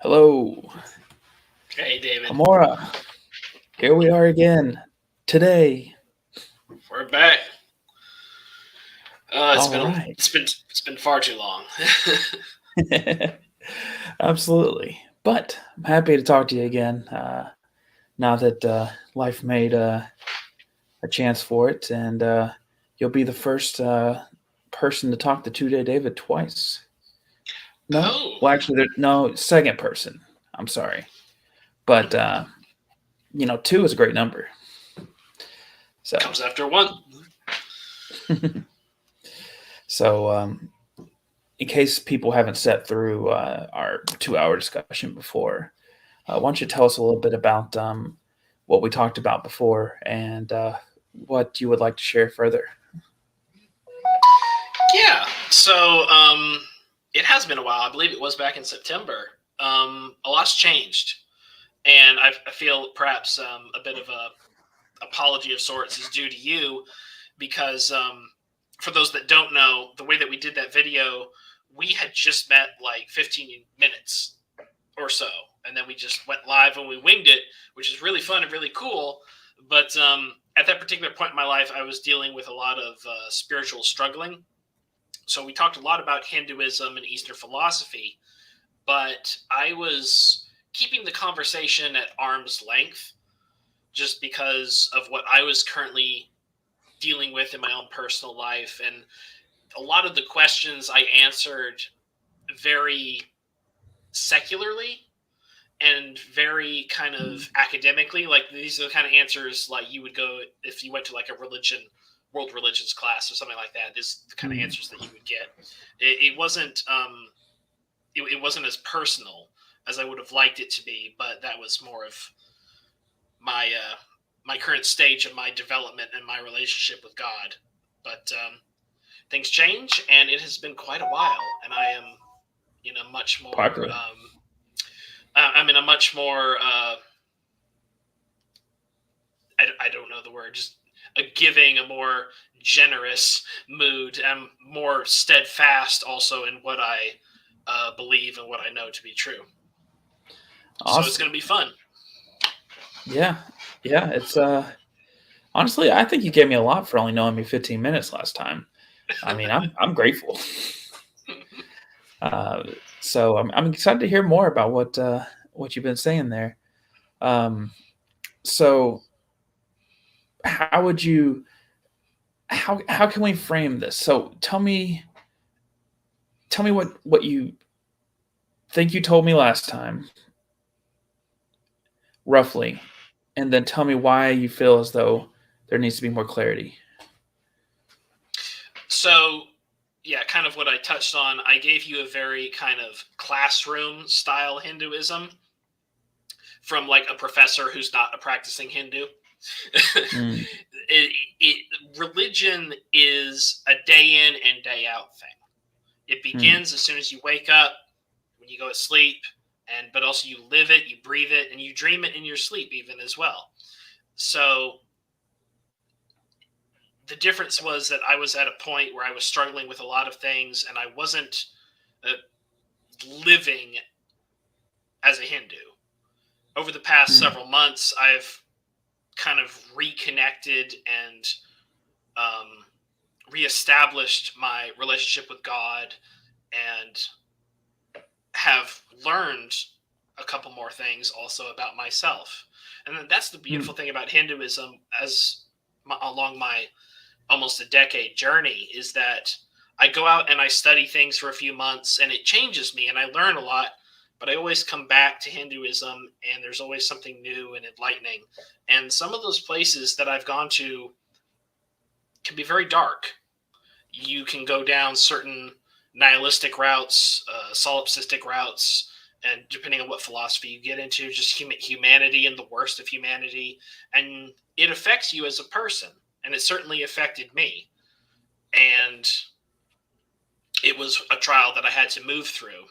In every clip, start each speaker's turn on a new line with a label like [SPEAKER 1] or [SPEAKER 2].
[SPEAKER 1] Hello,
[SPEAKER 2] Hey, David.
[SPEAKER 1] Hermorah. Here we are again today.
[SPEAKER 2] We're back. It's
[SPEAKER 1] All
[SPEAKER 2] been a,
[SPEAKER 1] right.
[SPEAKER 2] it's been far too long.
[SPEAKER 1] Absolutely. But I'm happy to talk to you again. Now that life made a chance for it, and you'll be the first person to talk to 2 Day David twice. No,
[SPEAKER 2] Oh,
[SPEAKER 1] well, actually, no, second person. I'm sorry, but two is a great number. So,
[SPEAKER 2] comes after one.
[SPEAKER 1] so in case people haven't sat through our 2 hour discussion before, why don't you tell us a little bit about what we talked about before and what you would like to share further?
[SPEAKER 2] Yeah. It has been a while. I believe it was back in September. A lot's changed, and I feel perhaps a bit of a apology of sorts is due to you because for those that don't know, the way that we did that video, we had just met like 15 minutes or so, and then we just went live and we winged it, which is really fun and really cool. But at that particular point in my life, I was dealing with a lot of spiritual struggling. So we talked a lot about Hinduism and Eastern philosophy, but I was keeping the conversation at arm's length just because of what I was currently dealing with in my own personal life. And a lot of the questions I answered very secularly and very kind of academically. Like these are the kind of answers like you would go if you went to like a world religions class or something like that. This is the kind of
[SPEAKER 1] Mm.
[SPEAKER 2] answers that you would get. It wasn't it wasn't as personal as I would have liked it to be, but that was more of my my current stage of my development and my relationship with God. But things change, and it has been quite a while, and I am in a much more
[SPEAKER 1] Popular.
[SPEAKER 2] I'm in a much more I don't know the word, just a giving, a more generous mood. I'm more steadfast also in what I believe and what I know to be true. So it's
[SPEAKER 1] Awesome.
[SPEAKER 2] going to be fun.
[SPEAKER 1] Yeah. Yeah. It's honestly, I think you gave me a lot for only knowing me 15 minutes last time. I mean, I'm grateful. Uh, so I'm excited to hear more about what you've been saying there. Um, so how would you how can we frame this? So tell me what you think you told me last time, roughly, and then tell me why you feel as though there needs to be more clarity.
[SPEAKER 2] So, yeah, kind of what I touched on. I gave you a very kind of classroom style Hinduism from like a professor who's not a practicing Hindu.
[SPEAKER 1] Mm,
[SPEAKER 2] it, religion is a day in and day out thing. It
[SPEAKER 1] mm,
[SPEAKER 2] begins as soon as you wake up, when you go to sleep, and but also you live it, you breathe it, and you dream it in your sleep even as well. So the difference was that I was at a point where I was struggling with a lot of things, and I wasn't uh, living as a Hindu. Over the past
[SPEAKER 1] mm,
[SPEAKER 2] several months, I've kind of reconnected and um, reestablished my relationship with God and have learned a couple more things also about myself. And that's the
[SPEAKER 1] mm,
[SPEAKER 2] beautiful thing about Hinduism as along my almost a decade journey is that I go out and I study things for a few months and it changes me and I learn a lot, but I always come back to Hinduism and there's always something new and enlightening. And some of those places that I've gone to can be very dark. You can go down certain nihilistic routes, solipsistic routes, and depending on what philosophy you get into, just humanity and the worst of humanity. And it affects you as a person. And it certainly affected me. And it was a trial that I had to move through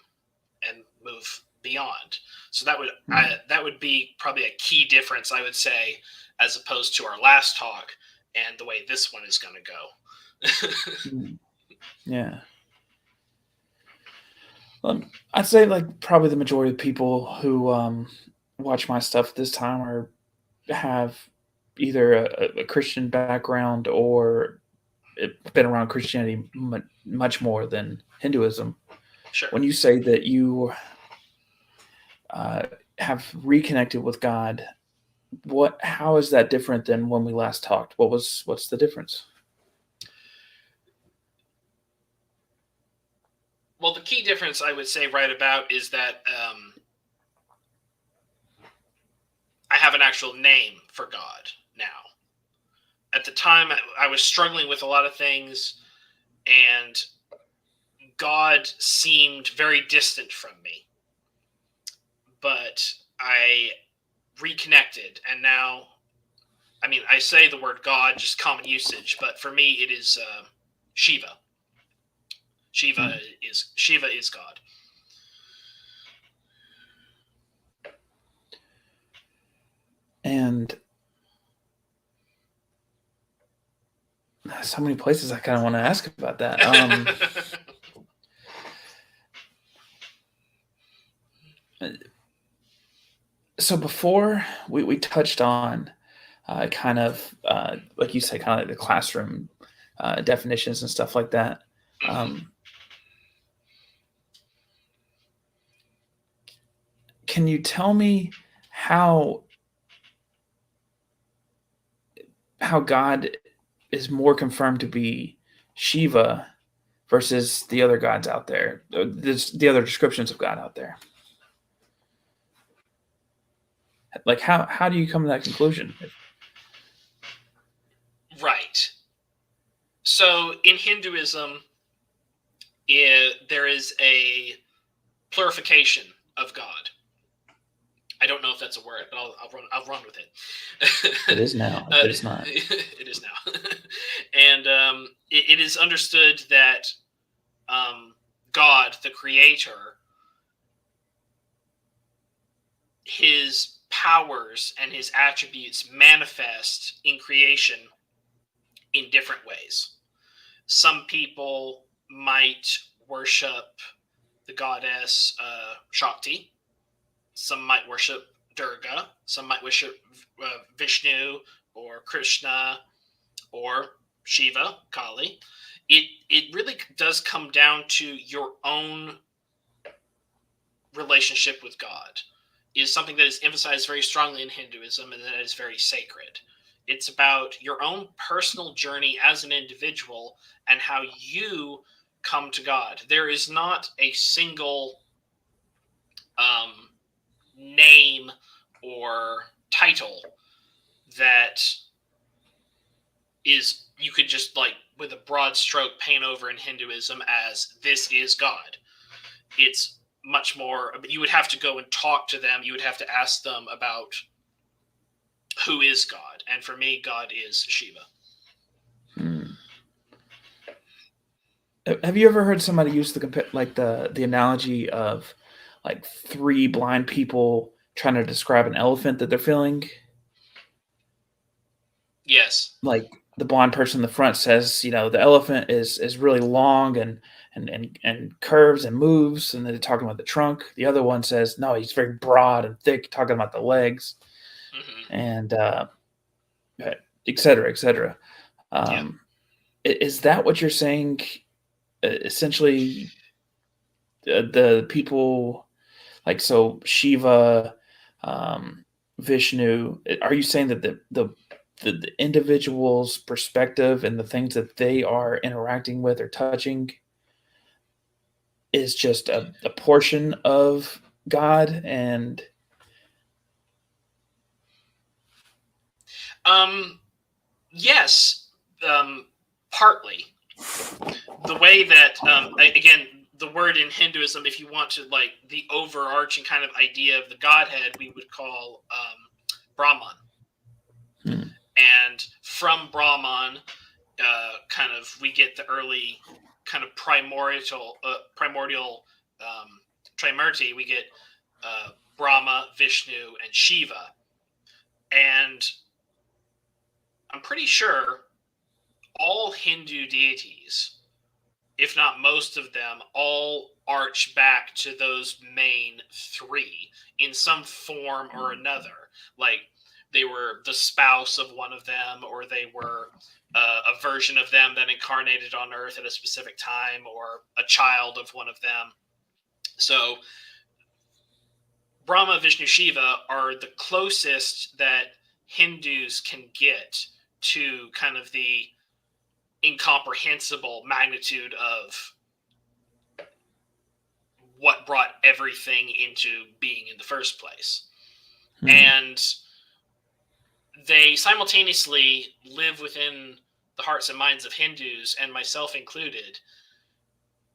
[SPEAKER 2] and move beyond. So
[SPEAKER 1] mm,
[SPEAKER 2] that would be probably a key difference, I would say, as opposed to our last talk and the way this one is going to go.
[SPEAKER 1] mm. Yeah. I'd say like probably the majority of people who watch my stuff at this time are have either a Christian background or been around Christianity much more than Hinduism.
[SPEAKER 2] Sure.
[SPEAKER 1] When you say that you uh, have reconnected with God, what? How is that different than when we last talked? What's the difference?
[SPEAKER 2] Well, the key difference I would say right about is that I have an actual name for God now. At the time, I was struggling with a lot of things, and God seemed very distant from me. But I reconnected, and now, I mean, I say the word God, just common usage, but for me, it is Shiva.
[SPEAKER 1] Hmm.
[SPEAKER 2] Shiva is God.
[SPEAKER 1] And so many places I kind of want to ask about that. So before we touched on kind of like you say, kind of like the classroom definitions and stuff like that.
[SPEAKER 2] Mhm.
[SPEAKER 1] Um, can you tell me how how God is more confirmed to be Shiva versus the other gods out there, the other descriptions of God out there? Like how do you come to that conclusion?
[SPEAKER 2] Right. So in Hinduism, there is a plurification of God. I don't know if that's a word, but I'll run with it.
[SPEAKER 1] It is now, if it is not.
[SPEAKER 2] It is now, and it is understood that God, the Creator, His powers and His attributes manifest in creation in different ways. Some people might worship the goddess Shakti. Some might worship Durga. Some might worship Vishnu or Krishna or Shiva, Kali. It really does come down to your own relationship with God. Is something that is emphasized very strongly in Hinduism, and that is very sacred. It's about your own personal journey as an individual and how you come to God. There is not a single um, name or title that is you could just like with a broad stroke paint over in Hinduism as this is God. It's much more. You would have to go and talk to them. You would have to ask them about who is God, and for me, God is Shiva.
[SPEAKER 1] Hmm. Have you ever heard somebody use the analogy of like three blind people trying to describe an elephant that they're feeling?
[SPEAKER 2] Yes.
[SPEAKER 1] Like the blind person in the front says, the elephant is really long and curves and moves, and then they're talking about the trunk. The other one says, no, he's very broad and thick, talking about the legs,
[SPEAKER 2] Hmm.
[SPEAKER 1] and et cetera, et cetera.
[SPEAKER 2] Yeah.
[SPEAKER 1] Um, is that what you're saying? Essentially, the people like so Shiva, um, Vishnu. Are you saying that the individual's perspective and the things that they are interacting with or touching is just a portion of God and
[SPEAKER 2] Um. Yes. Partly the way that again the word in Hinduism, if you want to like the overarching kind of idea of the Godhead, we would call Brahman,
[SPEAKER 1] hmm,
[SPEAKER 2] and from Brahman, kind of we get the early kind of primordial Trimurti. We get Brahma, Vishnu, and Shiva, and I'm pretty sure all Hindu deities if not most of them, all arch back to those main three in some form or another. Like they were the spouse of one of them, or they were a version of them that incarnated on Earth at a specific time, or a child of one of them. So Brahma, Vishnu, Shiva are the closest that Hindus can get to kind of the incomprehensible magnitude of what brought everything into being in the first place. And they simultaneously live within the hearts and minds of Hindus, and myself included,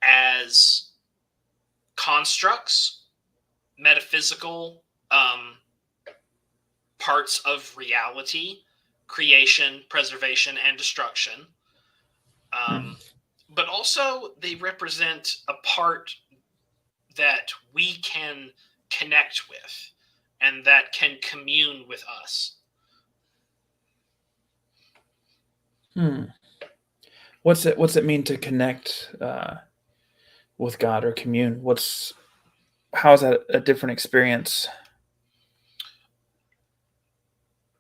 [SPEAKER 2] as constructs, metaphysical parts of reality, creation, preservation, and destruction. But also they represent a part that we can connect with and that can commune with us.
[SPEAKER 1] What's it mean to connect with God or commune? How is that a different experience?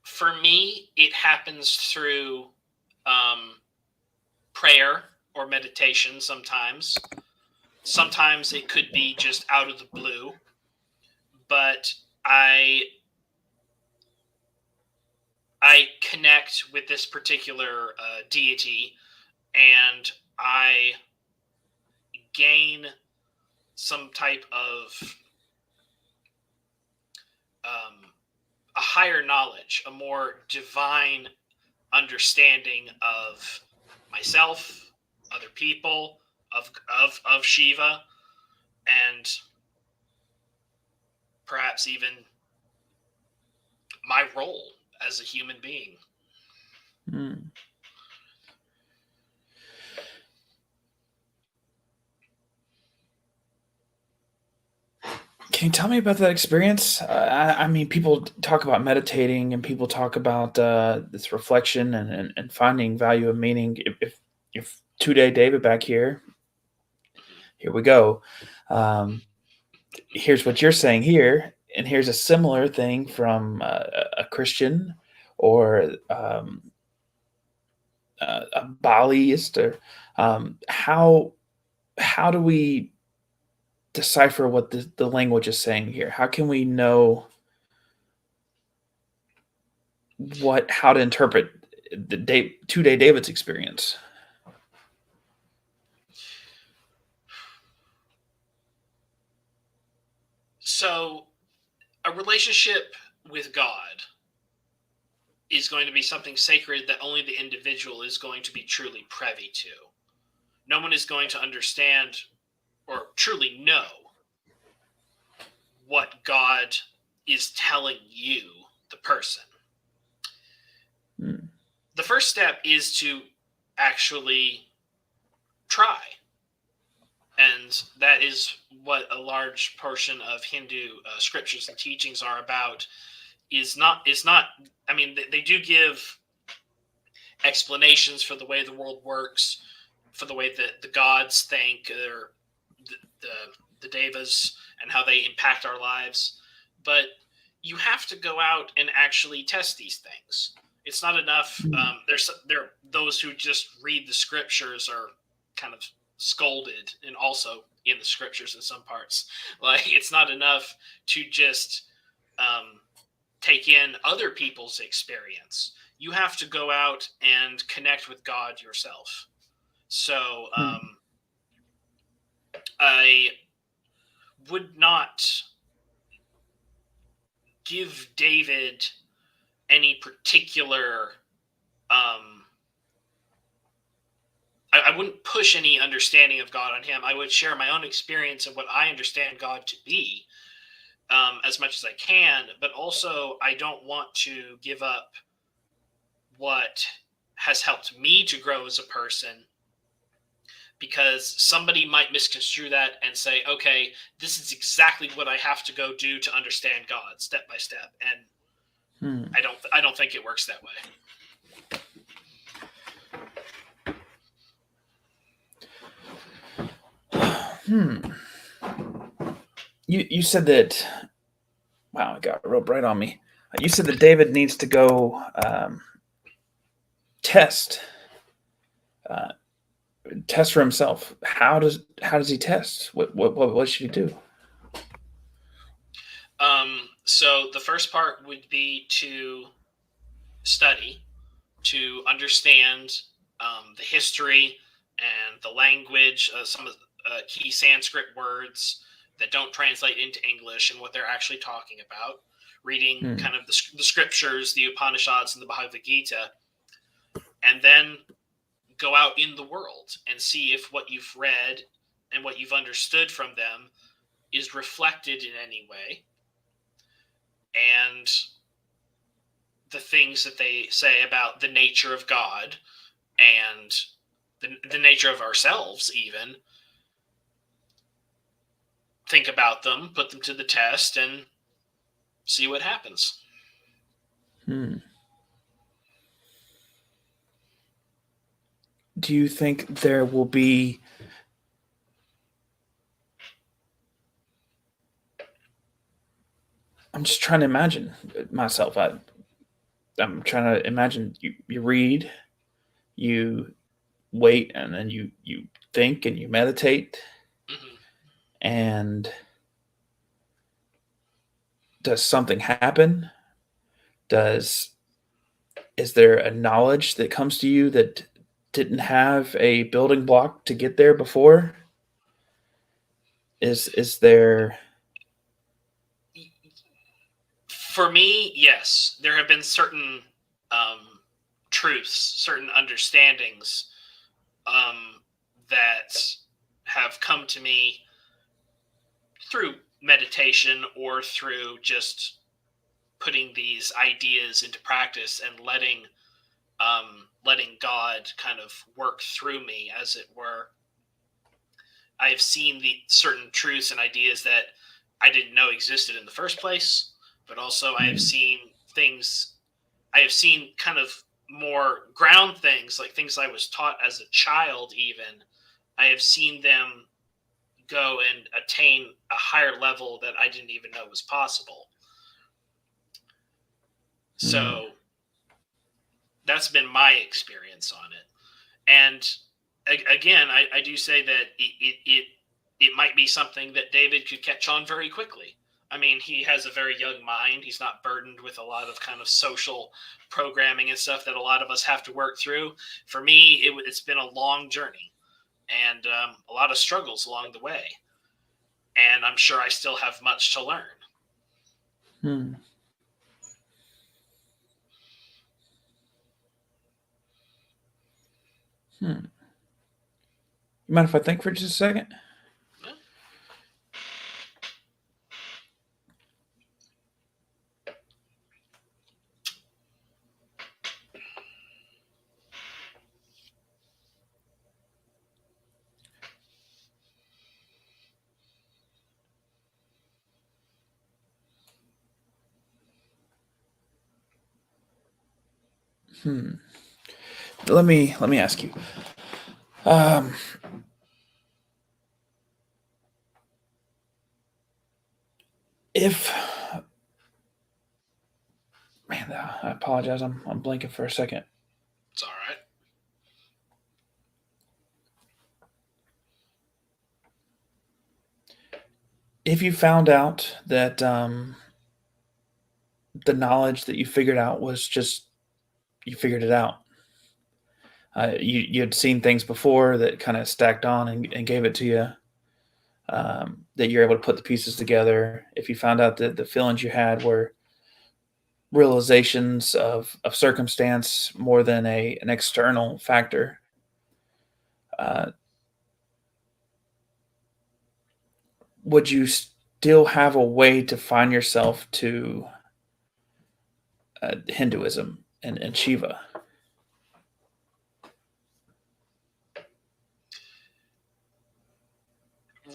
[SPEAKER 2] For me, it happens through prayer or meditation sometimes. Sometimes it could be just out of the blue. But I connect with this particular deity, and I gain some type of a higher knowledge, a more divine understanding of myself, other people, of Shiva, and perhaps even my role as a human being.
[SPEAKER 1] Can you tell me about that experience? I mean, people talk about meditating, and people talk about this reflection and finding value and meaning. If 2-day David back here we go. Here's what you're saying here, and here's a similar thing from a Christian or a Baliist, or how do we decipher what the language is saying here? How can we know how to interpret the 2-day David's experience?
[SPEAKER 2] So, a relationship with God is going to be something sacred that only the individual is going to be truly privy to. No one is going to understand or truly know what God is telling you, the person. The first step is to actually try. And that is what a large portion of Hindu scriptures and teachings are about. I mean, they do give explanations for the way the world works, for the way that the gods think, or the devas, and how they impact our lives. But you have to go out and actually test these things. It's not enough. There are those who just read the scriptures are kind of scolded, and also in the scriptures in some parts. Like, it's not enough to just take in other people's experience. You have to go out and connect with God yourself. So I would not give David any particular I wouldn't push any understanding of God on him. I would share my own experience of what I understand God to be, as much as I can, but also I don't want to give up what has helped me to grow as a person, because somebody might misconstrue that and say, okay, this is exactly what I have to go do to understand God step by step. And I don't think it works that way.
[SPEAKER 1] Hmm. You said that. Wow, it got real bright on me. You said that David needs to go test uh, test for himself. How does he test? What should he do?
[SPEAKER 2] So the first part would be to study, to understand the history and the language, some of the key Sanskrit words that don't translate into English and what they're actually talking about. Reading
[SPEAKER 1] Hmm.
[SPEAKER 2] kind of the scriptures, the Upanishads, and the Bhagavad Gita, and then go out in the world and see if what you've read and what you've understood from them is reflected in any way, and the things that they say about the nature of God and the nature of ourselves, even think about them, put them to the test, and see what happens.
[SPEAKER 1] Hmm. Do you think there will be? I'm just trying to imagine myself. I'm trying to imagine you read, you wait, and then you think and you meditate.
[SPEAKER 2] Mm-hmm.
[SPEAKER 1] And does something happen? Does Is there a knowledge that comes to you that didn't have a building block to get there before? Is there?
[SPEAKER 2] For me, yes, there have been certain um, truths, certain understandings um, that have come to me through meditation or through just putting these ideas into practice and letting God kind of work through me, as it were. I've seen the certain truths and ideas that I didn't know existed in the first place, but also I have
[SPEAKER 1] Hmm.
[SPEAKER 2] seen things. I have seen kind of more ground things, like things I was taught as a child. Even I have seen them go and attain a higher level that I didn't even know was possible.
[SPEAKER 1] Hmm.
[SPEAKER 2] So that's been my experience on it. And again, I do say that it might be something that David could catch on very quickly. I mean, he has a very young mind. He's not burdened with a lot of kind of social programming and stuff that a lot of us have to work through. For me, it's been a long journey and a lot of struggles along the way. And I'm sure I still have much to learn.
[SPEAKER 1] Hmm. Hmm. You mind if I think for just a second? Hmm. Let me ask you. Um, if man, I apologize. I'm blanking for a second.
[SPEAKER 2] It's all right.
[SPEAKER 1] If you found out that the knowledge that you figured out was just you figured it out. You had seen things before that kind of stacked on and gave it to you. That you're able to put the pieces together. If you found out that the feelings you had were realizations of circumstance more than an external factor, uh, would you still have a way to find yourself to Hinduism and Shiva?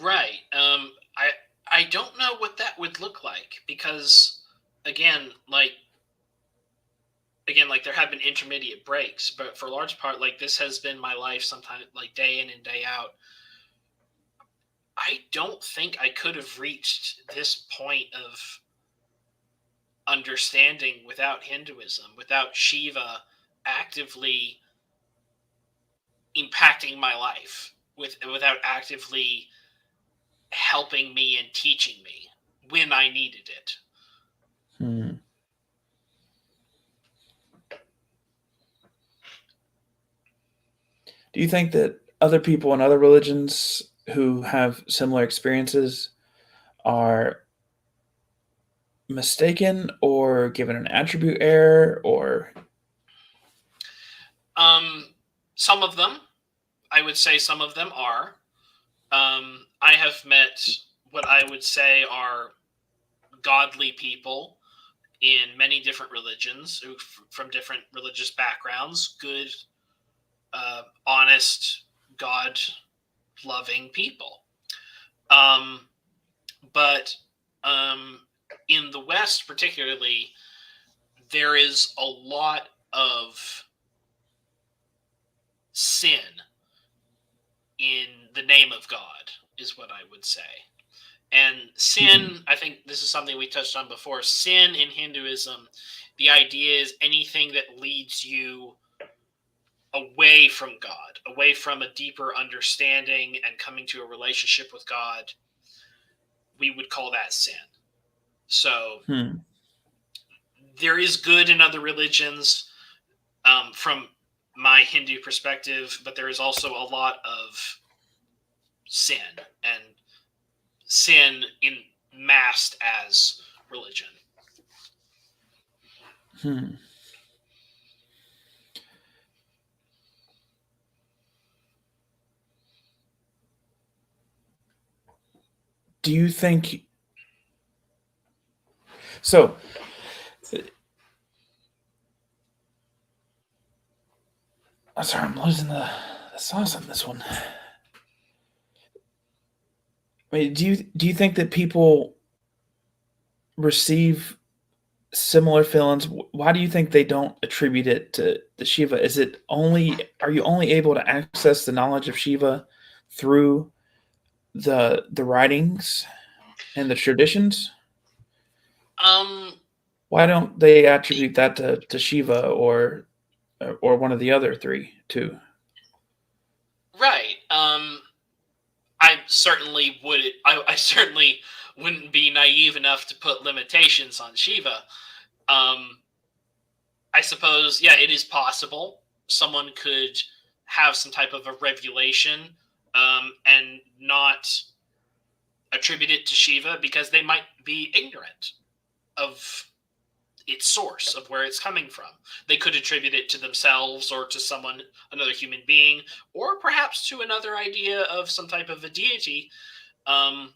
[SPEAKER 2] Right. I don't know what that would look like because again, like there have been intermediate breaks, but for a large part, like this has been my life. Sometimes, like day in and day out, I don't think I could have reached this point of understanding without Hinduism, without Shiva actively impacting my life, without actively helping me and teaching me when I needed it.
[SPEAKER 1] Hmm. Do you think that other people in other religions who have similar experiences are mistaken or given an attribute error or
[SPEAKER 2] Um, some of them, I would say, some of them are. I have met what I would say are godly people in many different religions from different religious backgrounds, good, honest, God loving people. Um, but um, in the West, particularly, there is a lot of sin in the name of God, is what I would say. And
[SPEAKER 1] hmm,
[SPEAKER 2] sin, I think this is something we touched on before. Sin in Hinduism, the idea is anything that leads you away from God, away from a deeper understanding and coming to a relationship with God, we would call that sin. So
[SPEAKER 1] hmm,
[SPEAKER 2] there is good in other religions from my Hindu perspective, but there is also a lot of sin and sin in masked as religion.
[SPEAKER 1] hmm. Do you think so? I'm sorry, I'm losing the sauce on this one. Wait, do you think that people receive similar feelings? Why do you think they don't attribute it to the Shiva? Is it only are you only able to access the knowledge of Shiva through the writings and the traditions?
[SPEAKER 2] Um,
[SPEAKER 1] Why don't they
[SPEAKER 2] the,
[SPEAKER 1] attribute that to Shiva or one of the other three too?
[SPEAKER 2] right. I certainly would. I certainly wouldn't be naive enough to put limitations on Shiva. Um, I suppose, yeah, it is possible someone could have some type of a revelation and not attribute it to Shiva because they might be ignorant of its source, of where it's coming from. They could attribute it to themselves or to someone, another human being, or perhaps to another idea of some type of a deity. Um,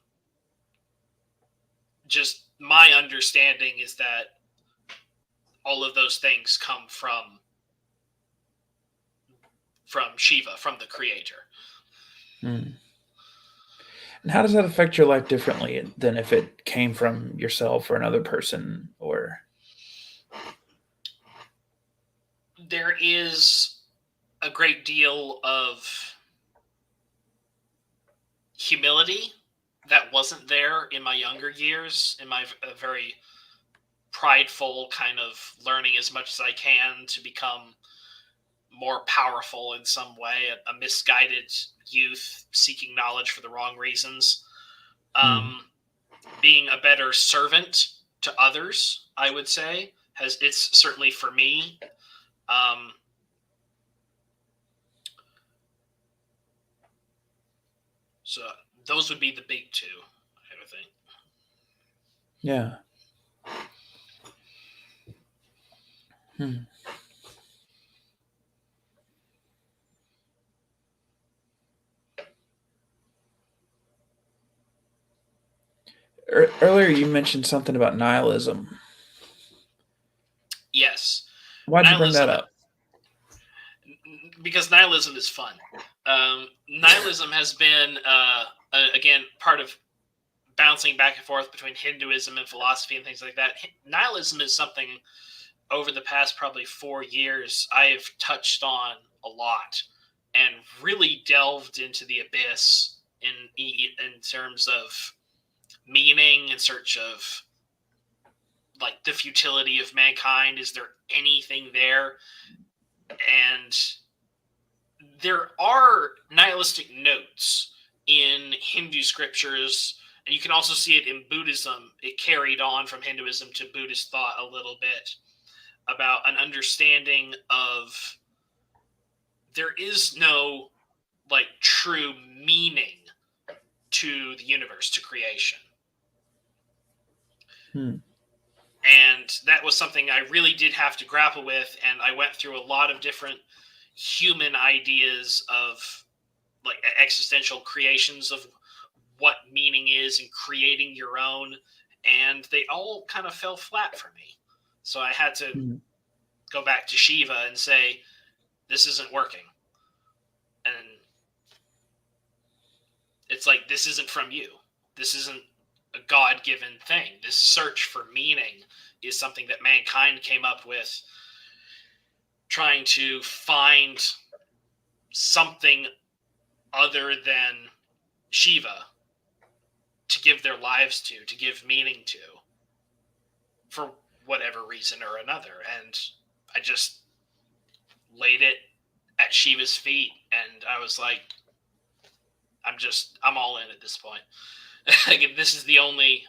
[SPEAKER 2] just my understanding is that all of those things come from Shiva, from the creator.
[SPEAKER 1] Hmm. And how does that affect your life differently than if it came from yourself or another person or
[SPEAKER 2] There is a great deal of humility that wasn't there in my younger years, in my very prideful kind of learning as much as I can to become more powerful in some way, a misguided youth seeking knowledge for the wrong reasons.
[SPEAKER 1] hmm.
[SPEAKER 2] Um, Being a better servant to others, I would say, has it's certainly for me. Um, so those would be the big two, I would think.
[SPEAKER 1] Yeah. Hmm. Earlier you mentioned something about nihilism.
[SPEAKER 2] Yes,
[SPEAKER 1] Why'd you bring that
[SPEAKER 2] nihilism,
[SPEAKER 1] up?
[SPEAKER 2] because nihilism is fun. Nihilism has been again part of bouncing back and forth between Hinduism and philosophy and things like that. Nihilism is something over the past probably 4 years I've touched on a lot and really delved into the abyss in terms of meaning, in search of like the futility of mankind. Is there anything there? And there are nihilistic notes in Hindu scriptures, and you can also see it in Buddhism. It carried on from Hinduism to Buddhist thought a little bit about an understanding of there is no like true meaning to the universe, to creation. And that was something I really did have to grapple with, and I went through a lot of different human ideas of like existential creations of what meaning is and creating your own, and they all kind of fell flat for me. So I had to go back to Shiva and say, this isn't working. And it's like, this isn't from you. This isn't a God-given thing. This search for meaning is something that mankind came up with, trying to find something other than Shiva to give their lives to give meaning to, for whatever reason or another. And I just laid it at Shiva's feet, and I was like, I'm all in at this point. Like, this is the only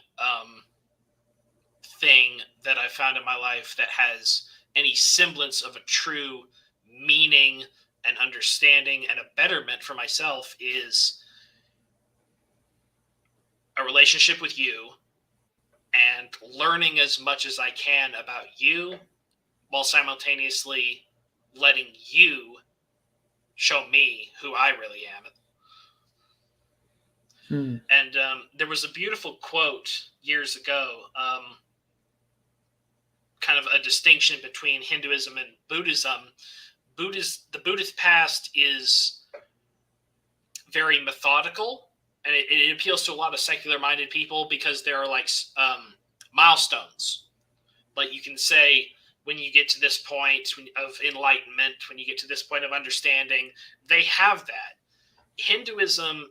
[SPEAKER 2] thing that I found in my life that has any semblance of a true meaning and understanding and a betterment for myself, is a relationship with you and learning as much as I can about you, while simultaneously letting you show me who I really am. And there was a beautiful quote years ago, kind of a distinction between Hinduism and Buddhism. The Buddhist past is very methodical, and it appeals to a lot of secular-minded people because there are like milestones. Like, you can say, when you get to this point of enlightenment, when you get to this point of understanding, they have that. Hinduism,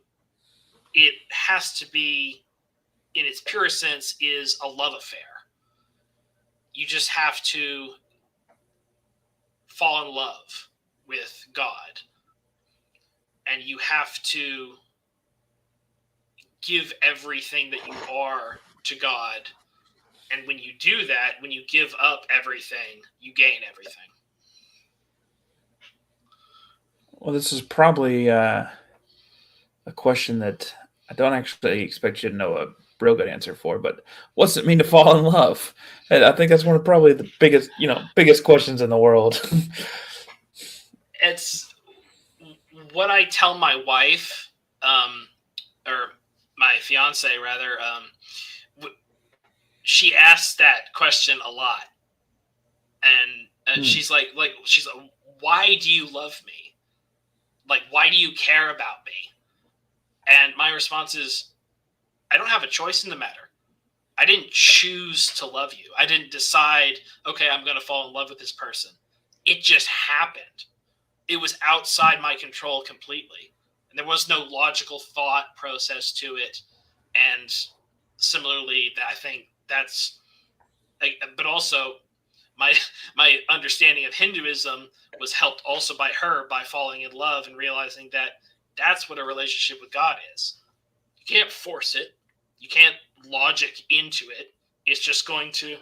[SPEAKER 2] it has to be, in its purest sense, is a love affair. You just have to fall in love with God, and you have to give everything that you are to God. And when you do that, when you give up everything, you gain everything.
[SPEAKER 1] Well, this is probably a question that I don't actually expect you to know a real good answer for, but what's it mean to fall in love? And I think that's one of probably the biggest questions in the world.
[SPEAKER 2] It's what I tell my wife, or my fiance rather. She asks that question a lot, and she's like, why do you love me? Like, why do you care about me? And my response is, I don't have a choice in the matter. I didn't choose to love you. I didn't decide, okay, I'm going to fall in love with this person. It just happened. It was outside my control completely. And there was no logical thought process to it. And similarly, I think that's, but also my understanding of Hinduism was helped also by her, by falling in love and realizing that that's what a relationship with God is. You can't force it. You can't logic into it. It's just going to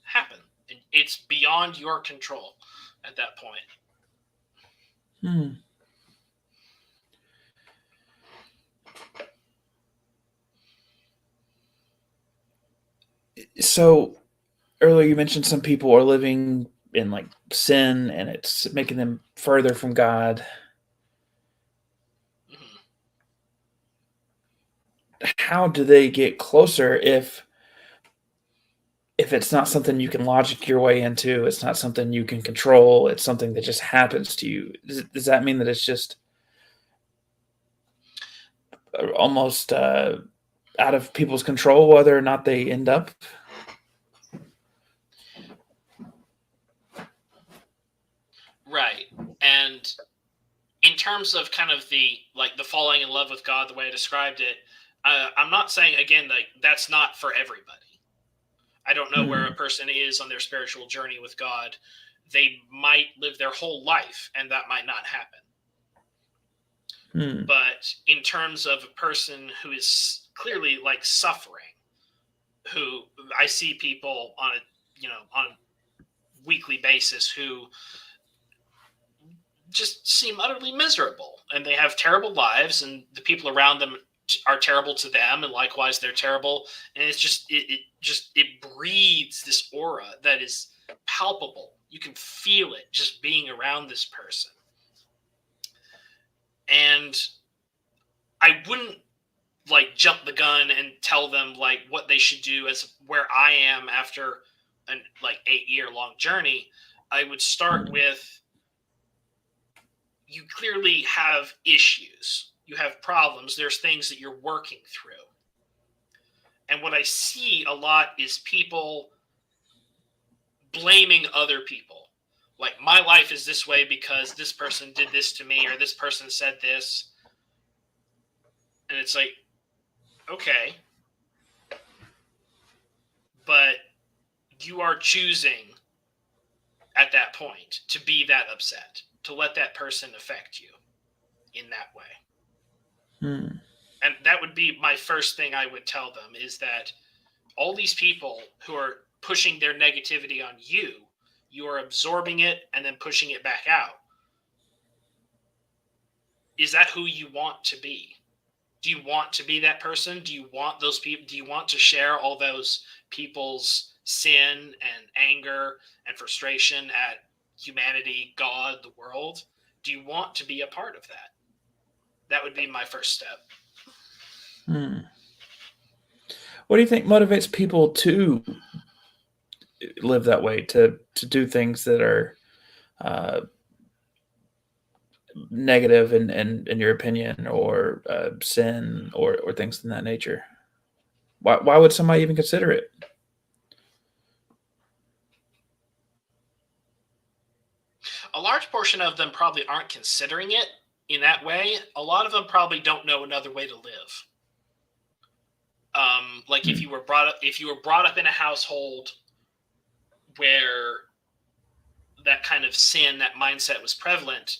[SPEAKER 2] happen. And it's beyond your control at that point.
[SPEAKER 1] So earlier you mentioned some people are living in like sin and it's making them further from God. How do they get closer if it's not something you can logic your way into? It's not something you can control. It's something that just happens to you. Does that mean that it's just almost out of people's control whether or not they end up?
[SPEAKER 2] Right. And in terms of kind of the falling in love with God, the way I described it, I'm not saying again like that's not for everybody. I don't know where a person is on their spiritual journey with God. They might live their whole life, and that might not happen. But in terms of a person who is clearly like suffering, who I see people on a weekly basis who just seem utterly miserable, and they have terrible lives, and the people around them are terrible to them, and likewise they're terrible, and it's just it breeds this aura that is palpable. You can feel it just being around this person. And I wouldn't like jump the gun and tell them like what they should do as where I am after an like 8-year-long journey. I would start with, you clearly have issues. You have problems. There's things that you're working through. And what I see a lot is people blaming other people. Like, my life is this way because this person did this to me, or this person said this. And it's like, okay. But you are choosing at that point to be that upset, to let that person affect you in that way. And that would be my first thing I would tell them, is that all these people who are pushing their negativity on you, you are absorbing it and then pushing it back out. Is that who you want to be? Do you want to be that person? Do you want those people? Do you want to share all those people's sin and anger and frustration at humanity, God, the world? Do you want to be a part of that? That would be my first step.
[SPEAKER 1] What do you think motivates people to live that way, to do things that are negative in your opinion, or sin, or things in that nature? Why would somebody even consider it?
[SPEAKER 2] A large portion of them probably aren't considering it in that way. A lot of them probably don't know another way to live. Like if you were brought up in a household where that kind of sin, that mindset was prevalent,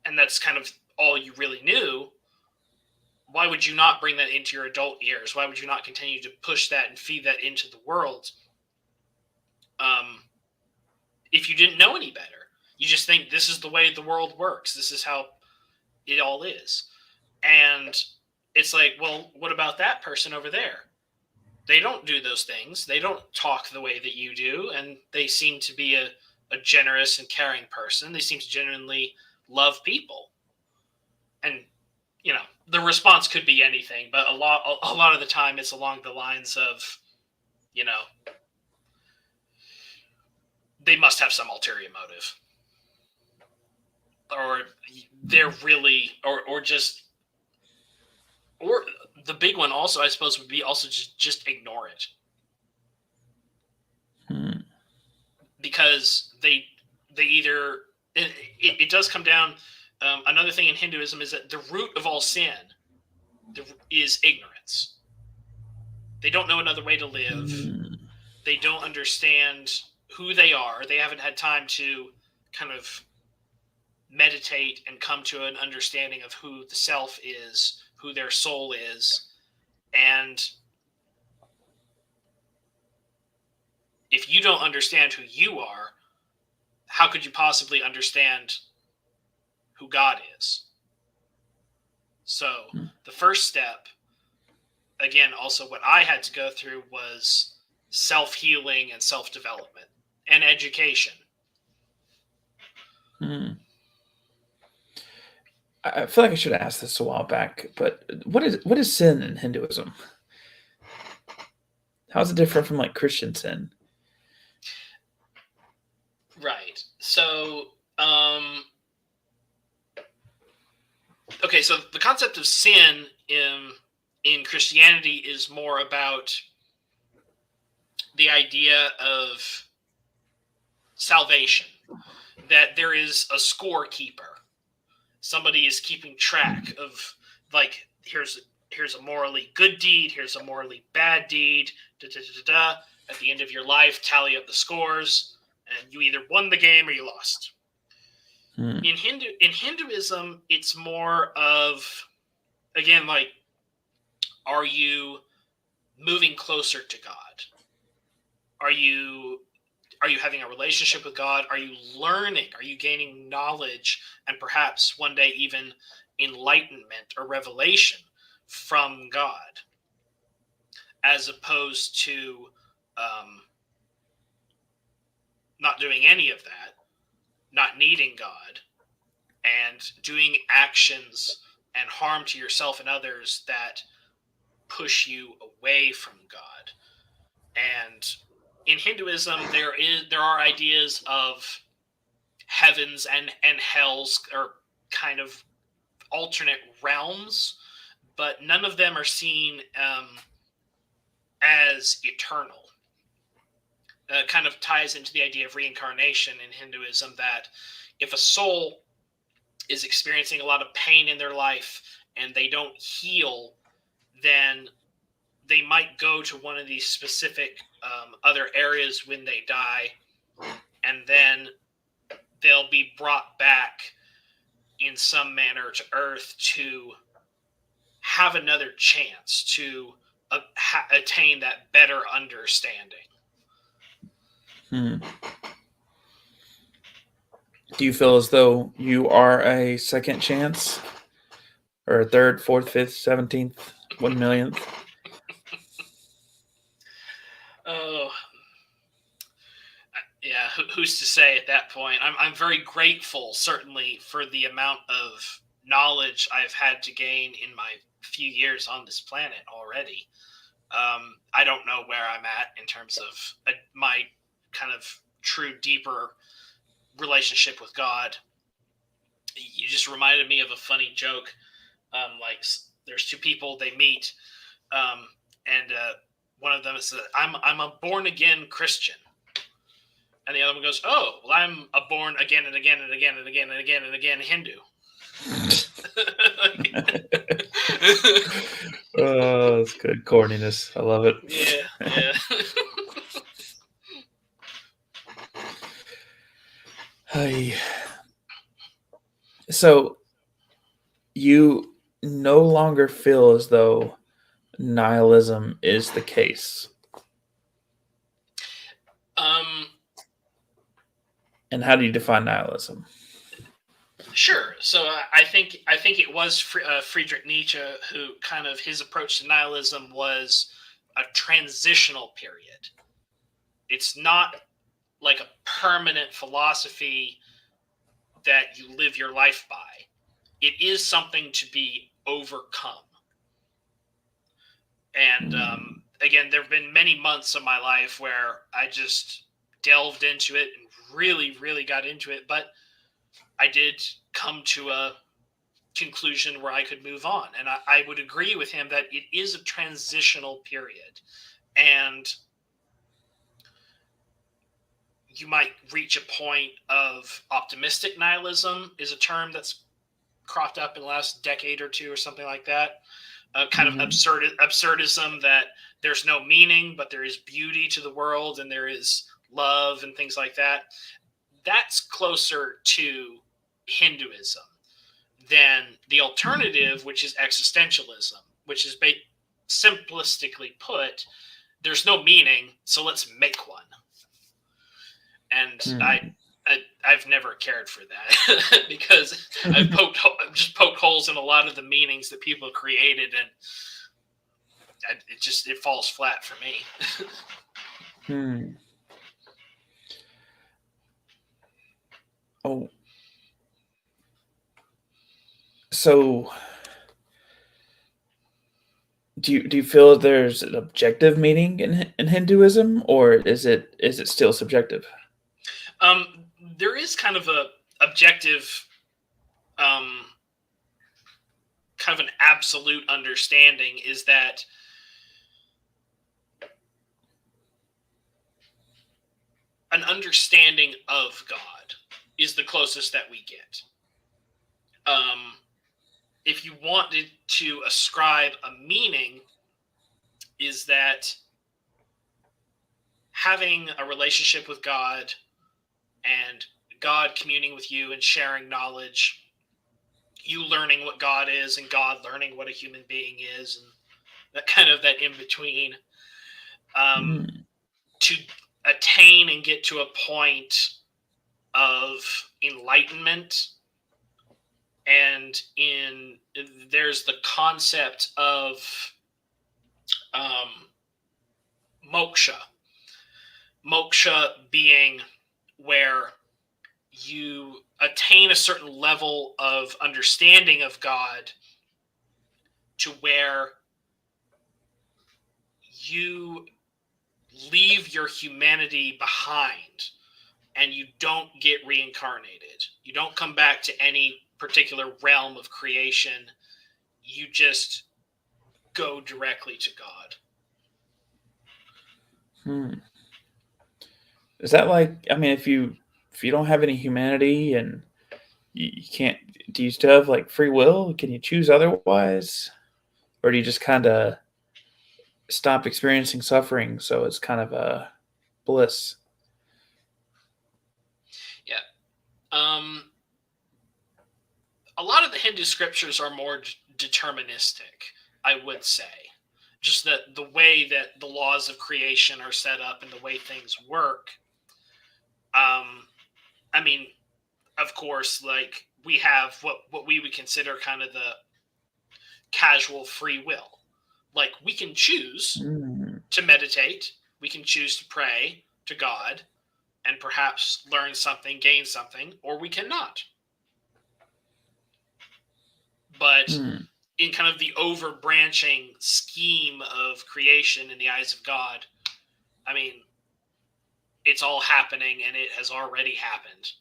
[SPEAKER 2] and that's kind of all you really knew, why would you not bring that into your adult years? Why would you not continue to push that and feed that into the world? If you didn't know any better, you just think this is the way the world works. This is how it all is. And it's like, well, what about that person over there? They don't do those things. They don't talk the way that you do. And they seem to be a generous and caring person. They seem to genuinely love people. And, the response could be anything, but a lot of the time it's along the lines of, they must have some ulterior motive. Or they're really, or the big one also, I suppose, would be also just ignore it. Because they either, it does come down, another thing in Hinduism is that the root of all sin is ignorance. They don't know another way to live. They don't understand who they are. They haven't had time to kind of meditate and come to an understanding of who the self is, who their soul is. And if you don't understand who you are, how could you possibly understand who God is? So the first step, again, also what I had to go through, was self-healing and self-development and education.
[SPEAKER 1] I feel like I should have asked this a while back, but what is sin in Hinduism? How is it different from like Christian sin?
[SPEAKER 2] Right. So, okay, so the concept of sin in Christianity is more about the idea of salvation, that there is a scorekeeper, somebody is keeping track of, like, here's a morally good deed, here's a morally bad deed, da, da, da, da, da. At the end of your life, tally up the scores, and you either won the game or you lost. In Hinduism, it's more of, again, like, are you moving closer to God? Are you having a relationship with God? Are you learning? Are you gaining knowledge and perhaps one day even enlightenment or revelation from God, as opposed to not doing any of that, not needing God, and doing actions and harm to yourself and others that push you away from God? And in Hinduism, there are ideas of heavens and hells, or kind of alternate realms, but none of them are seen as eternal. Kind of ties into the idea of reincarnation in Hinduism, that if a soul is experiencing a lot of pain in their life and they don't heal, then they might go to one of these specific other areas when they die, and then they'll be brought back in some manner to Earth to have another chance to attain that better understanding.
[SPEAKER 1] Do you feel as though you are a second chance, or a third, fourth, fifth, 17th, 1 millionth?
[SPEAKER 2] Oh, yeah. Who's to say at that point? I'm very grateful, certainly, for the amount of knowledge I've had to gain in my few years on this planet already. I don't know where I'm at in terms of my kind of true, deeper relationship with God. You just reminded me of a funny joke. Like, there's two people, they meet, and one of them says, I'm a born again Christian," and the other one goes, "Oh, well, I'm a born again and again and again and again and again and again Hindu."
[SPEAKER 1] Oh, that's good corniness. I love it.
[SPEAKER 2] Yeah.
[SPEAKER 1] Hey. So you no longer feel as though nihilism is the case. And how do you define nihilism?
[SPEAKER 2] Sure. So I think it was Friedrich Nietzsche who, kind of, his approach to nihilism was a transitional period. It's not like a permanent philosophy that you live your life by. It is something to be overcome. And again, there have been many months of my life where I just delved into it and really, really got into it, but I did come to a conclusion where I could move on. And I would agree with him that it is a transitional period. And you might reach a point of optimistic nihilism, is a term that's cropped up in the last decade or two or something like that. Kind of absurdism, that there's no meaning, but there is beauty to the world, and there is love and things like that. That's closer to Hinduism than the alternative, which is existentialism, which is simplistically put, there's no meaning, so let's make one. And I've never cared for that because I've just poked holes in a lot of the meanings that people created, and it falls flat for me.
[SPEAKER 1] Oh, so do you feel there's an objective meaning in Hinduism, or is it still subjective?
[SPEAKER 2] There is kind of a objective, kind of an absolute understanding, is that an understanding of God is the closest that we get. Um, if you wanted to ascribe a meaning, is that having a relationship with God and God communing with you and sharing knowledge, you learning what God is and God learning what a human being is, and that kind of that in between, um,
[SPEAKER 1] Mm.
[SPEAKER 2] to attain and get to a point of enlightenment. And in there's the concept of um, moksha. Moksha being where you attain a certain level of understanding of God to where you leave your humanity behind and you don't get reincarnated. You don't come back to any particular realm of creation. You just go directly to God.
[SPEAKER 1] Hmm. Is that like? I mean, if you don't have any humanity and you can't, do you still have like free will? Can you choose otherwise, or do you just kind of stop experiencing suffering? So it's kind of a bliss.
[SPEAKER 2] Yeah. Um, a lot of the Hindu scriptures are more deterministic, I would say. Just that the way that the laws of creation are set up and the way things work. Um, I mean, of course, like we have what we would consider kind of the casual free will. Like we can choose
[SPEAKER 1] Mm.
[SPEAKER 2] to meditate, we can choose to pray to God and perhaps learn something, gain something, or we cannot. But
[SPEAKER 1] Hmm.
[SPEAKER 2] in kind of the overbranching scheme of creation in the eyes of God, I mean, it's all happening and it has already happened.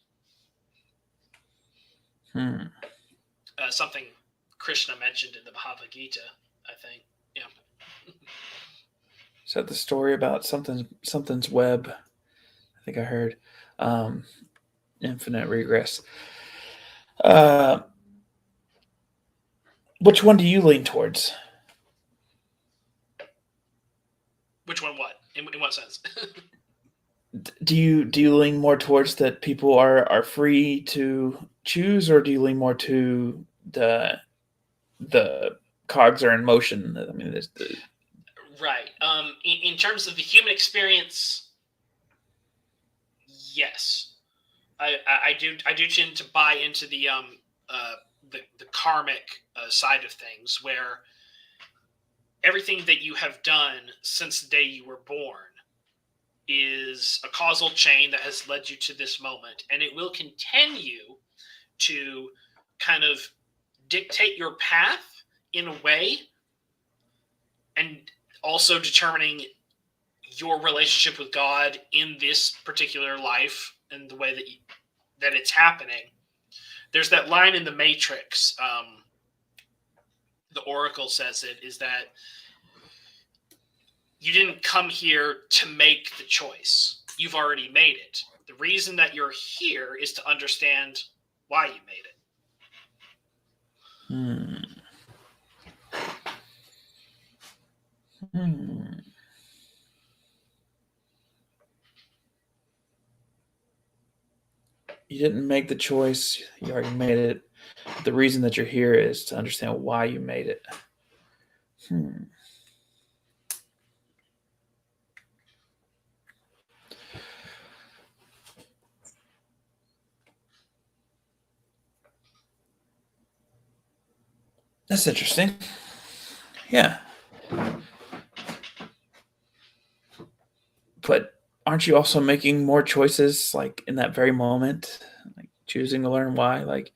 [SPEAKER 1] Hmm.
[SPEAKER 2] Something Krishna mentioned in the Bhagavad Gita, I think. Yeah.
[SPEAKER 1] Is that the story about something's web? I think I heard. Um, Infinite regress. Uh, which one do you lean towards?
[SPEAKER 2] Which one? What? In what sense?
[SPEAKER 1] Do you lean more towards that people are free to choose, or do you lean more to the cogs are in motion? I mean, there's the
[SPEAKER 2] Right. In terms of the human experience, yes, I do tend to buy into uh, the karmic side of things, where everything that you have done since the day you were born is a causal chain that has led you to this moment, and it will continue to kind of dictate your path in a way, and also determining your relationship with God in this particular life and the way that it's happening. There's that line in the Matrix. The Oracle says it is that you didn't come here to make the choice. You've already made it. The reason that you're here is to understand why you made it.
[SPEAKER 1] hmm, hmm. You didn't make the choice. You already made it. The reason that you're here is to understand why you made it. Hmm. That's interesting. Yeah, but aren't you also making more choices like in that very moment, like choosing to learn why? Like,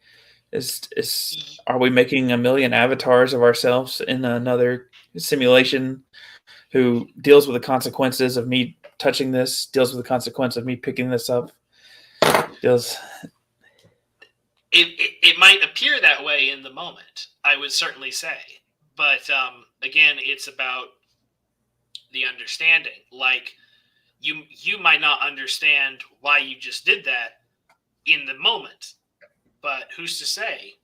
[SPEAKER 1] is are we making a million avatars of ourselves in another simulation who deals with the consequences of me touching this, deals with the consequence of me picking this up, deals.
[SPEAKER 2] It might appear that way in the moment, I would certainly say. But again, it's about the understanding. Like you might not understand why you just did that in the moment, But who's to say,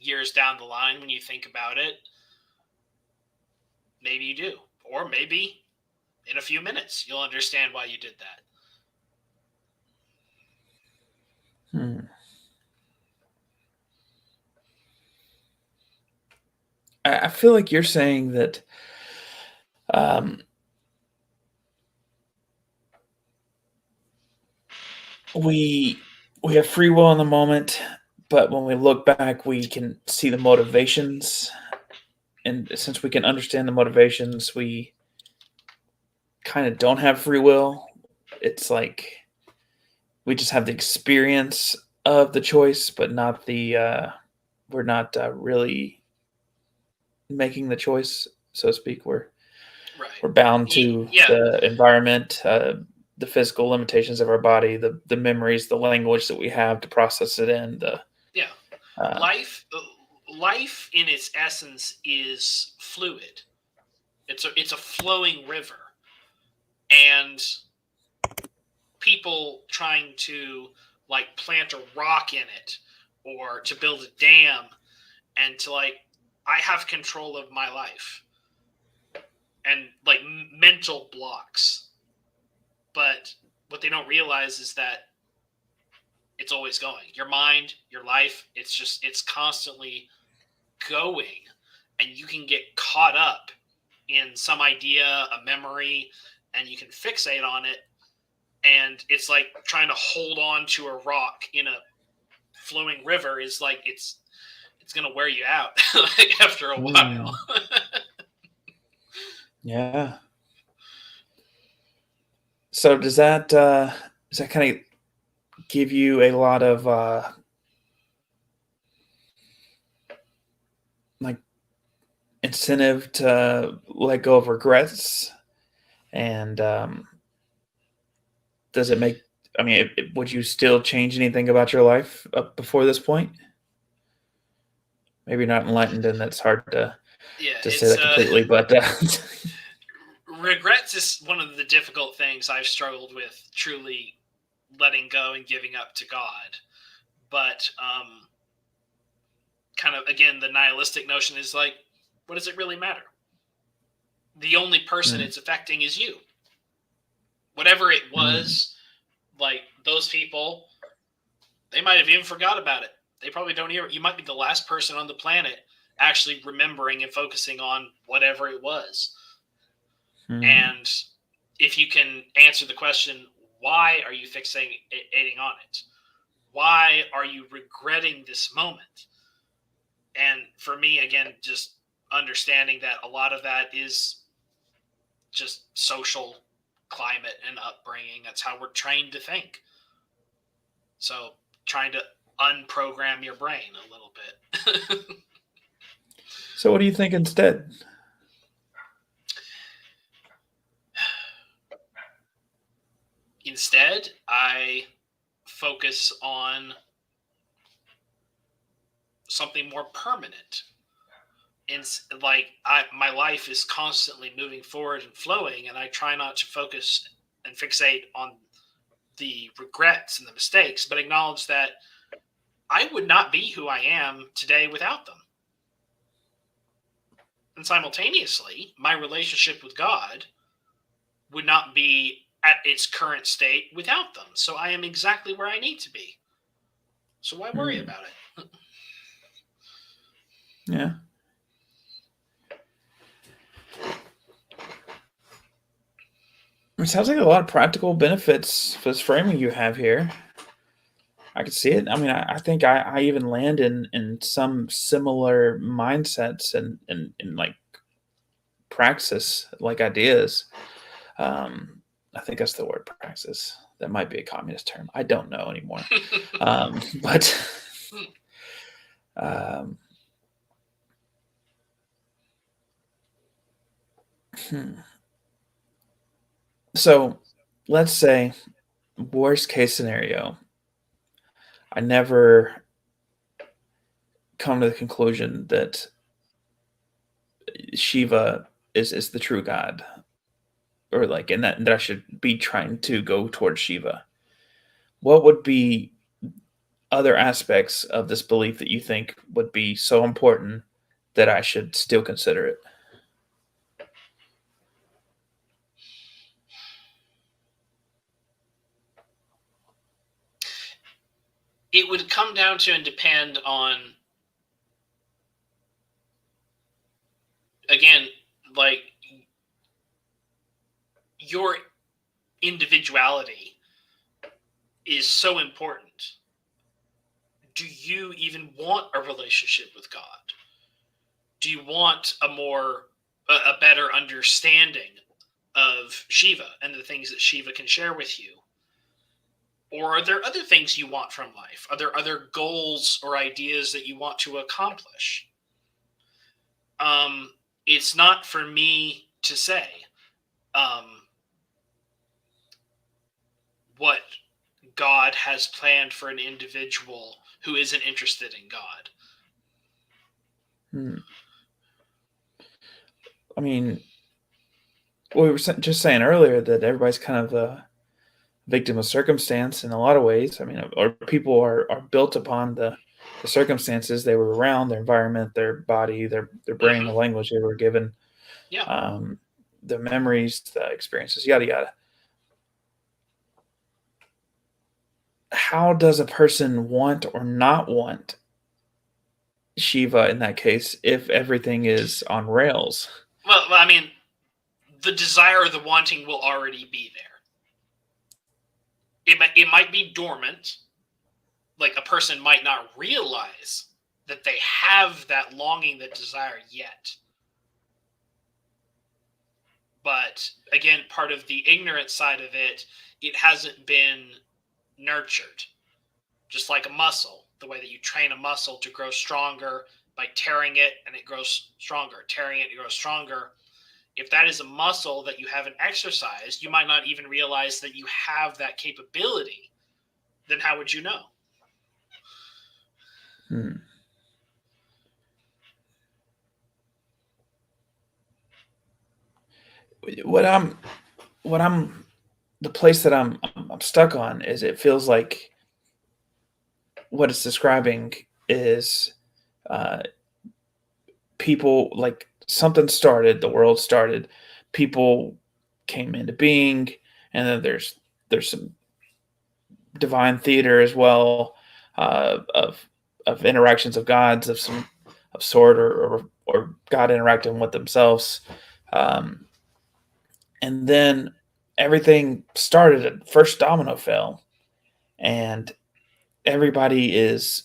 [SPEAKER 2] years down the line when you think about it, maybe you do. Or maybe in a few minutes you'll understand why you did that.
[SPEAKER 1] Hmm. I feel like you're saying that um, we we have free will in the moment, but when we look back, we can see the motivations, and since we can understand the motivations, we kind of don't have free will. It's like we just have the experience of the choice, but not the we're not really making the choice, so to speak.
[SPEAKER 2] Right.
[SPEAKER 1] We're bound to
[SPEAKER 2] Yeah.
[SPEAKER 1] the environment, the physical limitations of our body, the memories, the language that we have to process it in. The
[SPEAKER 2] Yeah.
[SPEAKER 1] uh,
[SPEAKER 2] Life in its essence is fluid. It's a flowing river. And people trying to like plant a rock in it or to build a dam and to like I have control of my life and like mental blocks. But what they don't realize is that it's always going. Your mind, your life, it's constantly going, and you can get caught up in some idea, a memory, and you can fixate on it. And it's like trying to hold on to a rock in a flowing river is like it's gonna wear you out like after a while.
[SPEAKER 1] mm, yeah. So does that kind of give you a lot of like incentive to let go of regrets? And does it make? I mean, would you still change anything about your life up before this point? Maybe not enlightened, and that's hard
[SPEAKER 2] Yeah,
[SPEAKER 1] to say
[SPEAKER 2] it's
[SPEAKER 1] that completely, but
[SPEAKER 2] regrets is one of the difficult things I've struggled with truly letting go and giving up to God. But kind of again, the nihilistic notion is like, what does it really matter? The only person
[SPEAKER 1] mm,
[SPEAKER 2] it's affecting is you. Whatever it
[SPEAKER 1] mm,
[SPEAKER 2] was, like those people, they might have even forgot about it. They probably don't even. You might be the last person on the planet actually remembering and focusing on whatever it was.
[SPEAKER 1] mm,
[SPEAKER 2] And if you can answer the question, why are you fixating on it? Why are you regretting this moment? And for me, again, just understanding that a lot of that is just social climate and upbringing. That's how we're trained to think. So trying to unprogram your brain a little bit.
[SPEAKER 1] so what do you think instead?
[SPEAKER 2] Instead, I focus on something more permanent. And like my life is constantly moving forward and flowing, and I try not to focus and fixate on the regrets and the mistakes, but acknowledge that I would not be who I am today without them. And simultaneously, my relationship with God would not be at its current state without them. So I am exactly where I need to be. So why worry
[SPEAKER 1] Mm,
[SPEAKER 2] about it?
[SPEAKER 1] yeah, it sounds like a lot of practical benefits for this framing you have here. I could see it. I mean, I think I even land in some similar mindsets and like praxis, like ideas. I think that's the word praxis. That might be a communist term. I don't know anymore. But um, hmm. So let's say worst case scenario. I never come to the conclusion that Shiva is the true God, or like, and that I should be trying to go towards Shiva. What would be other aspects of this belief that you think would be so important that I should still consider it?
[SPEAKER 2] It would come down to and depend on, again, like your individuality is so important. Do you even want a relationship with God? Do you want a better understanding of Shiva and the things that Shiva can share with you? Or are there other things you want from life? Are there other goals or ideas that you want to accomplish? It's not for me to say um, what God has planned for an individual who isn't interested in God.
[SPEAKER 1] Hmm. I mean, we were just saying earlier that everybody's kind of a victim of circumstance in a lot of ways. I mean, or people are built upon the circumstances they were around, their environment, their body, their brain, the
[SPEAKER 2] Mm-hmm.
[SPEAKER 1] language they were given,
[SPEAKER 2] Yeah.
[SPEAKER 1] um, the memories, the experiences, yada yada. How does a person want or not want Shiva in that case if everything is on rails?
[SPEAKER 2] Well, I mean, the desire or the wanting will already be there. It might be dormant. Like a person might not realize that they have that longing, that desire yet. But again, part of the ignorant side of it, it hasn't been nurtured. Just like a muscle, the way that you train a muscle to grow stronger by tearing it and it grows stronger, tearing it, it grows stronger. If that is a muscle that you haven't exercised, you might not even realize that you have that capability. Then how would you know?
[SPEAKER 1] Hmm. What I'm what I'm the place that I'm stuck on is it feels like what it's describing is uh, people like something started, the world started, people came into being, and then there's some divine theater as well of interactions of gods of some of sort or God interacting with themselves, um, and then everything started. At first domino fell, and everybody is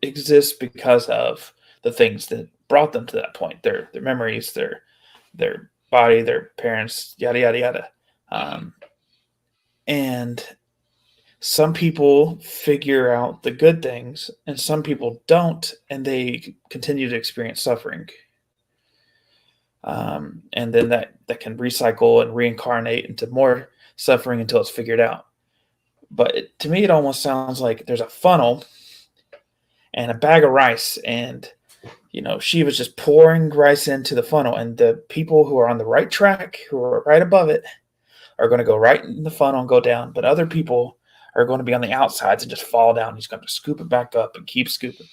[SPEAKER 1] exists because of the things that brought them to that point. Their memories, their body, their parents, yada yada yada.
[SPEAKER 2] Mm-hmm.
[SPEAKER 1] Um, and some people figure out the good things, and some people don't, and they continue to experience suffering. And then that can recycle and reincarnate into more suffering until it's figured out. But to me, it almost sounds like there's a funnel and a bag of rice, and she was just pouring rice into the funnel, and the people who are on the right track, who are right above it, are going to go right in the funnel and go down. But other people are going to be on the outsides and just fall down. He's going to scoop it back up and keep scooping.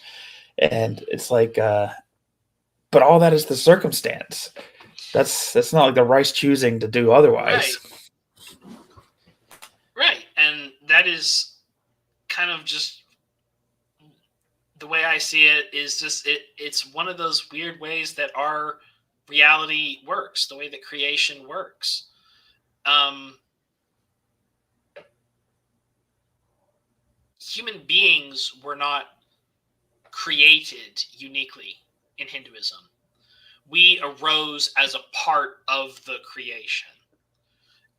[SPEAKER 1] And it's like, but all that is the circumstance. That's not like the rice choosing to do otherwise.
[SPEAKER 2] Right, right. And that is kind of just the way I see it, is just it's one of those weird ways that our reality works, the way that creation works. Um, Human beings were not created uniquely in Hinduism. We arose as a part of the creation.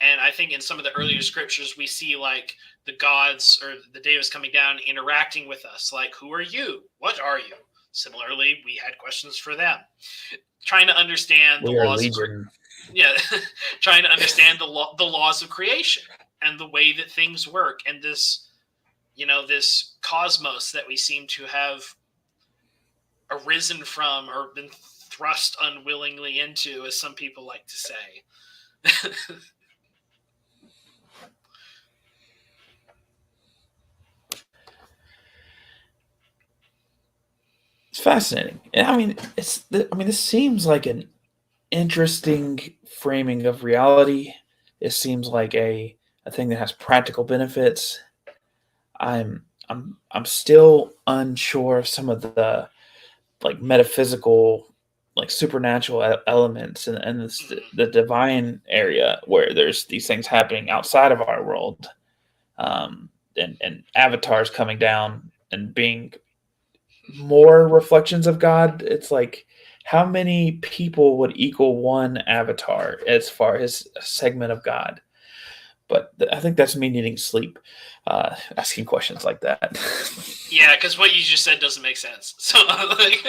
[SPEAKER 2] And I think in some of the earlier scriptures, we see like the gods or the devas coming down, interacting with us. Like, who are you? What are you? Similarly, we had questions for them, trying to understand the
[SPEAKER 1] We are
[SPEAKER 2] laws of
[SPEAKER 1] legion.
[SPEAKER 2] yeah, trying to understand the laws of creation and the way that things work, and this cosmos that we seem to have arisen from or been thrust unwillingly into, as some people like to say.
[SPEAKER 1] It's fascinating. I mean, this seems like an interesting framing of reality. It seems like a thing that has practical benefits. I'm still unsure of some of the like metaphysical, like supernatural elements and the
[SPEAKER 2] Mhm.
[SPEAKER 1] divine area where there's these things happening outside of our world, and avatars coming down and being more reflections of God. It's like how many people would equal one avatar as far as a segment of God? But I think that's me needing sleep, asking questions like that.
[SPEAKER 2] Yeah, because what you just said doesn't make sense. So like,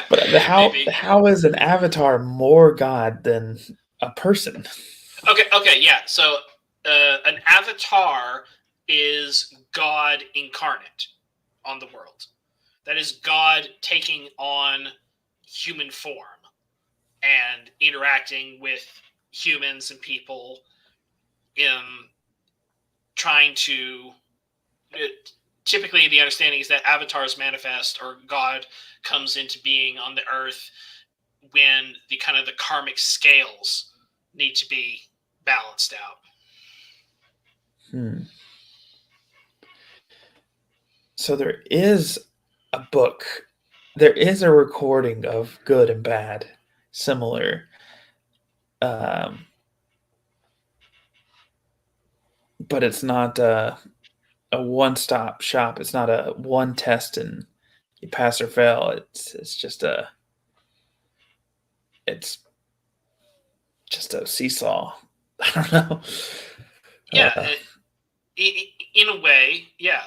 [SPEAKER 1] But
[SPEAKER 2] maybe.
[SPEAKER 1] how is an avatar more God than a person?
[SPEAKER 2] Okay, okay, yeah. So an avatar is God incarnate on the world. That is God taking on human form and interacting with humans and people in trying to. It, typically, the understanding is that avatars manifest or God comes into being on the earth when the kind of the karmic scales need to be balanced out.
[SPEAKER 1] Hmm. So there is a book, there is a recording of good and bad, similar, um, but it's not a one-stop shop. It's not a one test and you pass or fail. It's just a seesaw. I don't know.
[SPEAKER 2] Yeah,
[SPEAKER 1] Uh,
[SPEAKER 2] in a way, yeah.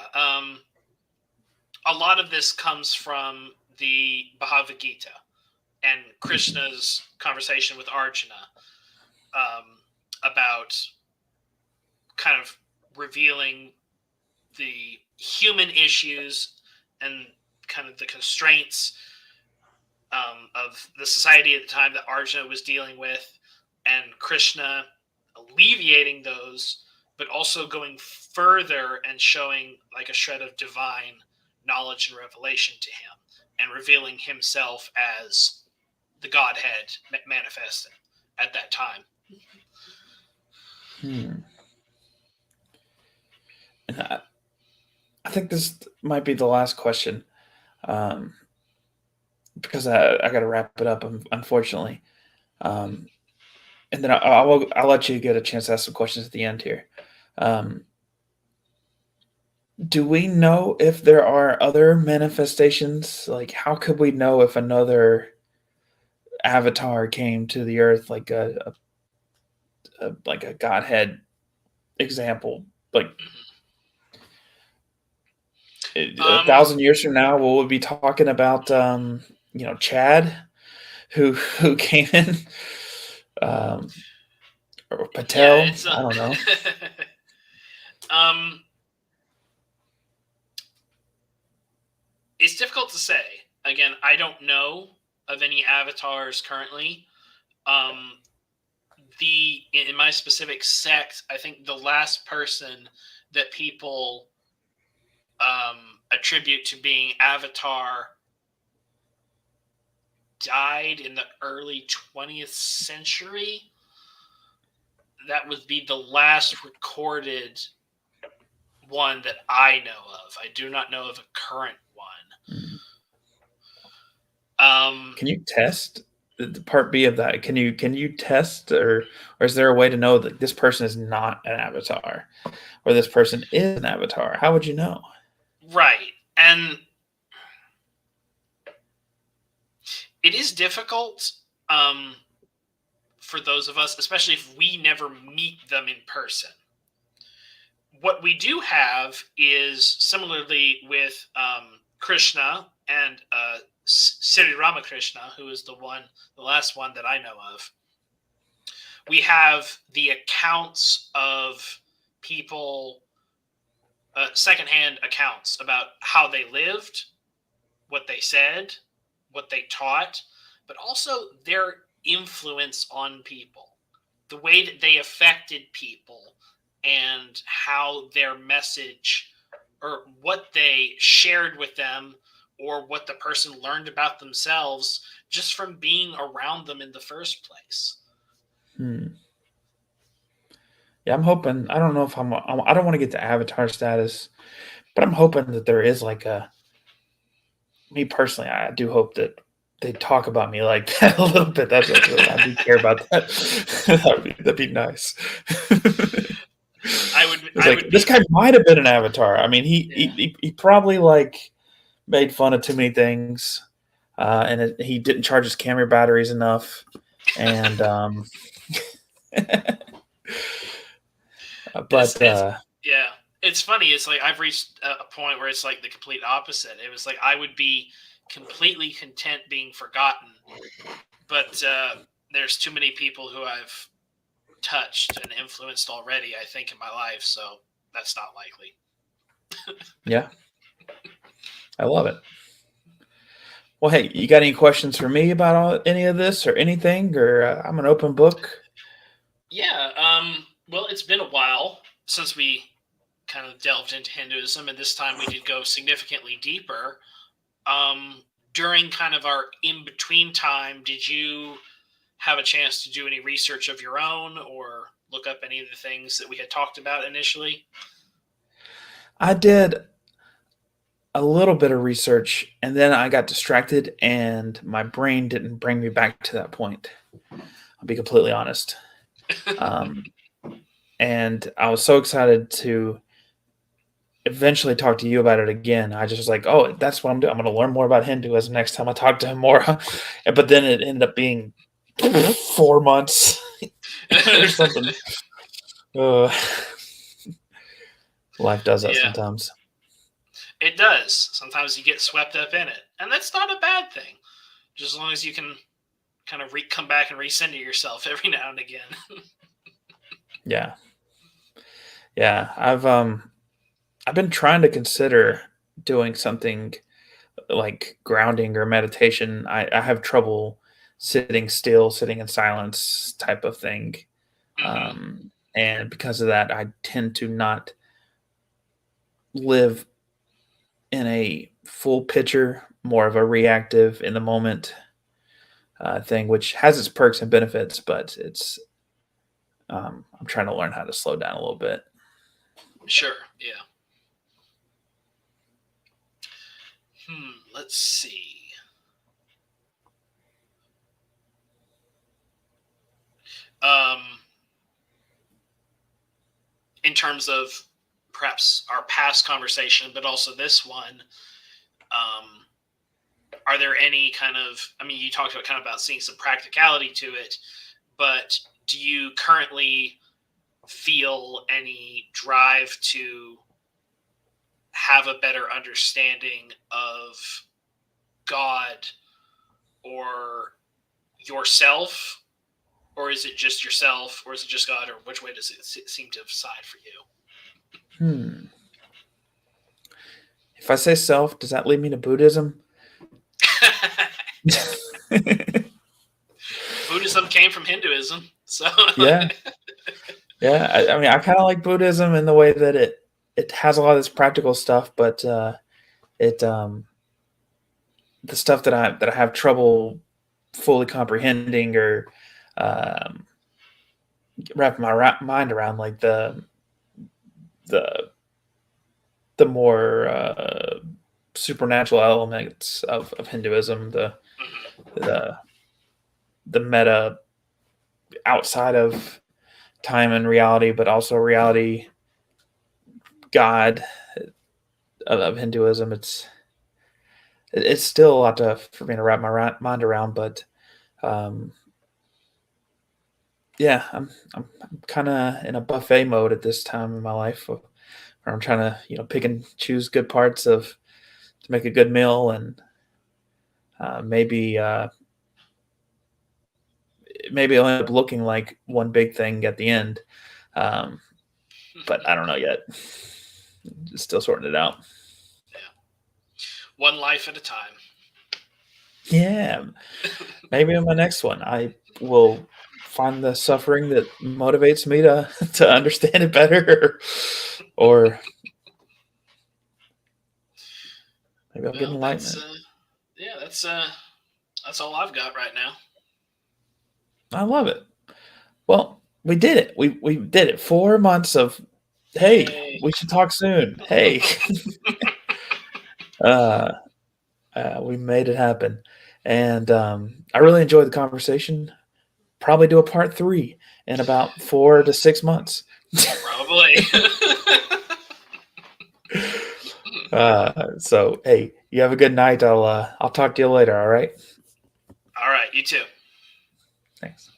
[SPEAKER 2] A lot of this comes from the Bhagavad Gita and
[SPEAKER 1] mhm,
[SPEAKER 2] Krishna's conversation with Arjuna about kind of revealing the human issues and kind of the constraints of the society at the time that Arjuna was dealing with, and Krishna alleviating those, but also going further and showing like a shred of divine knowledge and revelation to him, and revealing himself as the Godhead manifesting at that time.
[SPEAKER 1] hmm. And I think this might be the last question, um, because I got to wrap it up, unfortunately. Um, and then I'll let you get a chance to ask some questions at the end here. Um, do we know if there are other manifestations? Like, how could we know if another avatar came to the earth, like a godhead example? Like a
[SPEAKER 2] Um,
[SPEAKER 1] 1,000 years from now, will we be talking about Chad who came in, um, or
[SPEAKER 2] yeah,
[SPEAKER 1] Patel?
[SPEAKER 2] it's
[SPEAKER 1] I don't know.
[SPEAKER 2] um, it's difficult to say. Again, I don't know of any avatars currently. Um, the in my specific sect, I think the last person that people attribute to being Avatar died in the early 20th century. That would be the last recorded one that I know of. I do not know of a current one.
[SPEAKER 1] Hmm.
[SPEAKER 2] Um,
[SPEAKER 1] Can you test the part B of that? Can you test, or is there a way to know that this person is not an avatar or this person is an avatar? How would you know?
[SPEAKER 2] right. And it is difficult for those of us, especially if we never meet them in person. What we do have is similarly with Krishna and Sri Ramakrishna, who is the last one that I know of. We have the accounts of people, secondhand accounts about how they lived, what they said, what they taught, but also their influence on people, the way that they affected people, and how their message or what they shared with them or what the person learned about themselves just from being around them in the first place.
[SPEAKER 1] Hmm. Yeah, I'm hoping. I don't know if I don't want to get to avatar status, but I'm hoping that there is like a. Me personally, I do hope that they talk about me like that a little bit. I do care about that. That'd be nice. It's
[SPEAKER 2] I
[SPEAKER 1] like
[SPEAKER 2] would
[SPEAKER 1] this
[SPEAKER 2] be
[SPEAKER 1] guy might have been an avatar. I mean,
[SPEAKER 2] yeah.
[SPEAKER 1] he probably like made fun of too many things, and he didn't charge his camera batteries enough, and but
[SPEAKER 2] It's yeah. It's funny. It's like I've reached a point where it's like the complete opposite. It was like I would be completely content being forgotten, but there's too many people who I've touched and influenced already. I think in my life, so that's not likely.
[SPEAKER 1] yeah, I love it. Well, hey, you got any questions for me about any of this or anything? Or I'm an open book.
[SPEAKER 2] Yeah. Well, it's been a while since we kind of delved into Hinduism, and this time we did go significantly deeper. During kind of our in between time, did you have a chance to do any research of your own or look up any of the things that we had talked about initially?
[SPEAKER 1] I did a little bit of research and then I got distracted and my brain didn't bring me back to that point. I'll be completely honest. Um, and I was so excited to eventually talk to you about it again. I just was like, oh, that's what I'm doing. I'm going to learn more about Hinduism next time I talk to Hermorah. But then it ended up being 4 months or something. Uh, life does that
[SPEAKER 2] Yeah,
[SPEAKER 1] sometimes.
[SPEAKER 2] it does. Sometimes you get swept up in it, and that's not a bad thing. Just as long as you can kind of come back and recenter yourself every now and again.
[SPEAKER 1] Yeah. Yeah. I've been trying to consider doing something like grounding or meditation. I have trouble sitting still, sitting in silence type of thing.
[SPEAKER 2] Hmm.
[SPEAKER 1] And because of that, I tend to not live in a full picture, more of a reactive in the moment thing, which has its perks and benefits, but I'm trying to learn how to slow down a little bit.
[SPEAKER 2] Sure. Yeah. Let's see. Um, in terms of perhaps our past conversation, but also this one, um, are there any kind of, I mean, you talked about kind of about seeing some practicality to it, but do you currently feel any drive to have a better understanding of God or yourself? Or is it just yourself, or is it just God, or which way does it seem to side for you?
[SPEAKER 1] Hmm. If I say self, does that lead me to Buddhism?
[SPEAKER 2] Buddhism came from Hinduism, so
[SPEAKER 1] Yeah, yeah. I mean, I kind of like Buddhism in the way that it has a lot of this practical stuff, but it the stuff that I have trouble fully comprehending or um, wrapping my mind around, like the the more supernatural elements of Hinduism, the the meta outside of time and reality, but also reality, God of Hinduism. It's still a lot for me to wrap my mind around, but um, yeah, I'm kind of in a buffet mode at this time in my life, where I'm trying to pick and choose good parts of to make a good meal, and maybe it'll end up looking like one big thing at the end, um, but I don't know yet. Just still sorting it out.
[SPEAKER 2] yeah, one life at a time.
[SPEAKER 1] Yeah, maybe in my next one, I will find the suffering that motivates me to to understand it better, or Maybe I'll get
[SPEAKER 2] Well, that's
[SPEAKER 1] enlightenment.
[SPEAKER 2] yeah, that's all I've got right now.
[SPEAKER 1] I love it. Well, we did it. We did it. 4 months of, hey,
[SPEAKER 2] Yay!
[SPEAKER 1] we should talk soon. Hey, uh, we made it happen, and I really enjoyed the conversation. Probably do a part 3 in about 4 to 6 months.
[SPEAKER 2] Probably.
[SPEAKER 1] So hey, you have a good night. I'll talk to you later. All right.
[SPEAKER 2] All right, you too.
[SPEAKER 1] Thanks.